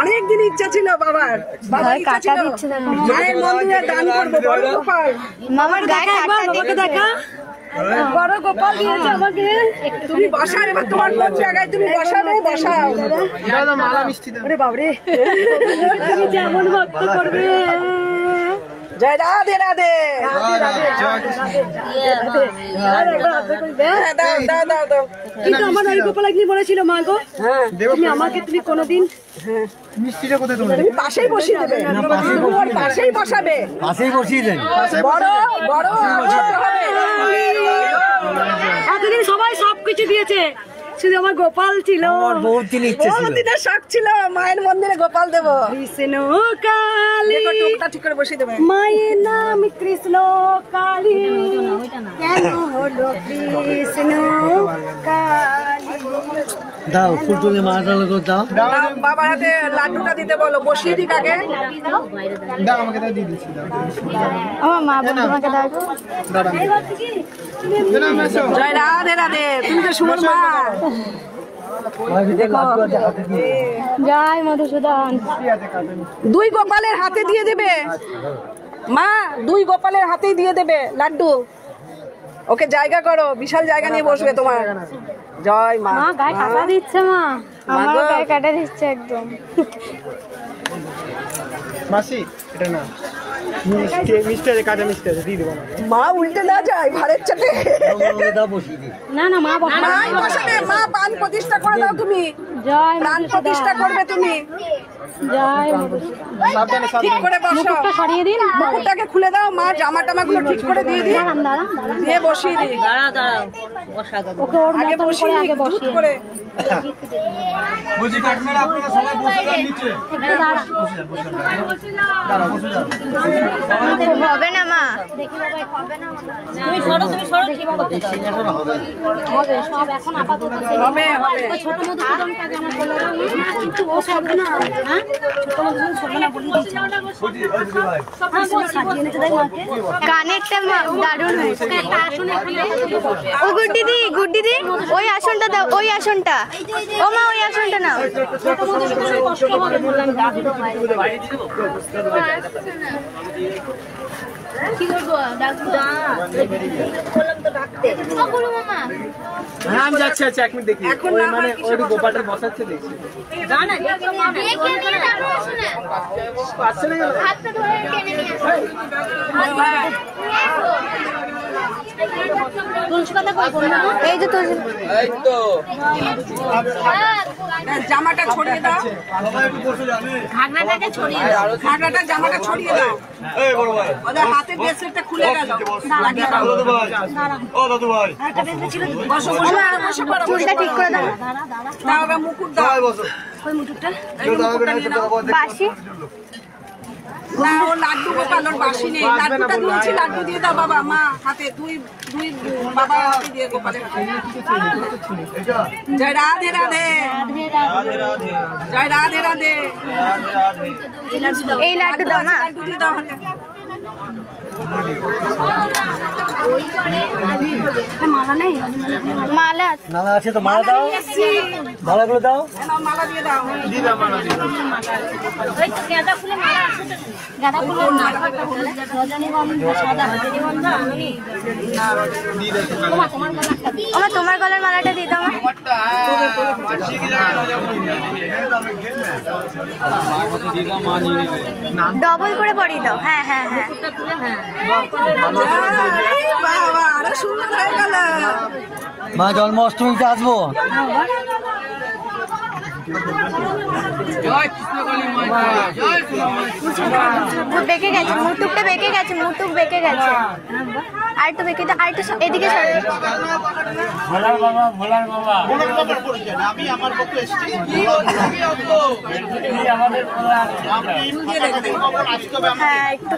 অনেকদিন ইচ্ছা ছিল বাবার মায়ের মন্দিরে দান করবো বড় গোপাল। মামার গায়ে বাবাকে দেখা বড় গোপাল দিয়েছে আমাকে। তুমি বসা, এবার তোমার কোন জায়গায় তুমি বসাবে, বসাও। ওরে বাবরে, তুমি যেমন ভক্ত করবে। জয় রাধে রাধে। কিন্তু আমার ওই গোপাল একদিন বলেছিল, মা গো তুমি আমাকে তুমি কোনোদিন মিষ্টিটা কোথায় তুমি পাশেই বসিয়ে দেবে, ওর পাশেই বসাবে, পাশেই বসিয়ে দেন। বড় বড় ছোট হবে। এতদিন সবাই সবকিছু দিয়েছে, শুধু আমার গোপাল ছিল। বহুদিনের শখ ছিল মায়ের মন্দিরে গোপাল দেবো। কৃষ্ণ কালী, টোকটা ঠিক করে বসিয়ে দেবে। মায়ের নাম কৃষ্ণ কালী, কেন হলো কৃষ্ণ কালী। দাও ফুল তুলে মালা দাও। বাবার হাতে লাড্ডুটা দিতে বলো, বসিয়ে দিক আগে। আমার মা তোমাকে দাও। জয় রাধে রাধে। তুমি তো সুমন মা। জয় মধুসূদন। দুই গোপালের হাতে দিয়ে দেবে মা, দুই গোপালের হাতেই দিয়ে দেবে লাড্ডু। ওকে জায়গা করো, বিশাল জায়গা নিয়ে বসবে তোমার। জয় মা। মা গায়ে কাটা দিচ্ছে, মা আমার গায়ে কাটা দিচ্ছে একদম। মাসি এটা না মিষ্টি আছে, কাঁচা মিষ্টি আছে, দিয়ে দেবো। মা উল্টে না যায় ভারের চাটে। না না মা মাই বসাবে। মা প্রাণ প্রতিষ্ঠা করে দাও তুমি। জয় প্রাণ প্রতিষ্ঠা করবে তুমি। জয় ঠিক করে বসো। মুকুটটা সরিয়ে দিন, মুকুটটাকে খুলে দাও। মা জামা টামা গুলো ঠিক করে দিয়ে দিই, দিয়ে বসিয়ে দিই। ওকে ওর আগে মতন করে আগে বসিয়ে বসিয়ে করে। বলছি কাকিমারা আপনারা সবাই বসে যান নিচে। হবে না মা, তুমি সরো হবে সব এখন আপাতত হবে হবে। ছোট মধুসূদনটা যেন বলে দাও, কিন্তু ও সব না, হ্যাঁ ছোট মধুসূদন সব না বলি দিচ্ছে। কানেরটা দারুণ হয়েছে। ও গুড দিদি ওই আসনটা দাও, ওই আসনটা। ও মা ওই আসনটা নাও। কি করবো আমি যাচ্ছি, আচ্ছা 1 মিনিট দেখি। এখন ওই না, মানে আমার ওই কিছু গোপালটা বসাচ্ছে দেখছি। আসছে না কেন? এই যে তুলসী, জামাটা ছড়িয়ে দাও। ঘাগরাটা জামাটা ছড়িয়ে দাও। ওদের হাতে ব্রেসলেটটা খুলে গেল। বসো বসো বসে পড়ো। চুলটা ঠিক করে দাও। দাও এবার মুকুট দাও। ওই মুকুটটা বাসি না, ও লাড্ডু গোপাল, ওর বাসি নেই। লাড্ডুটা দিয়েছি, লাড্ডু দিয়ে দাও বাবা। মা হাতে দুই বাবার হাতে দিয়ে গোপালের হাতে। জয় রাধে রাধে। জয় রাধে রাধে। এই লাড্ডু দাও মা। লাড্ডু দিয়ে দাও হাতে। মালা নেই? মালা মালা আছে তো, মালা দাও, মালাগুলো দাও। মালা দিয়ে দাও। গাঁদা ফুলের মালা আছে তো? গাঁদা ফুলের মালা, রজনীগন্ধা, সাদা রজনীগন্ধা। আমার তোমার গলার মালাটা দিয়ে দাও। ডবল করে পরিয়ে দাও। হ্যাঁ হ্যাঁ হ্যাঁ বাবা আরো সুন্দর হয়ে গেল। মা জন্মাষ্টমীতে আসবো। বেঁকে গেছে মুটুকটা, বেঁকে গেছে মুটুক, বেঁকে গেছে। আর একটু বেঁকে দাও, আর একটু এদিকে সর। হ্যাঁ একটু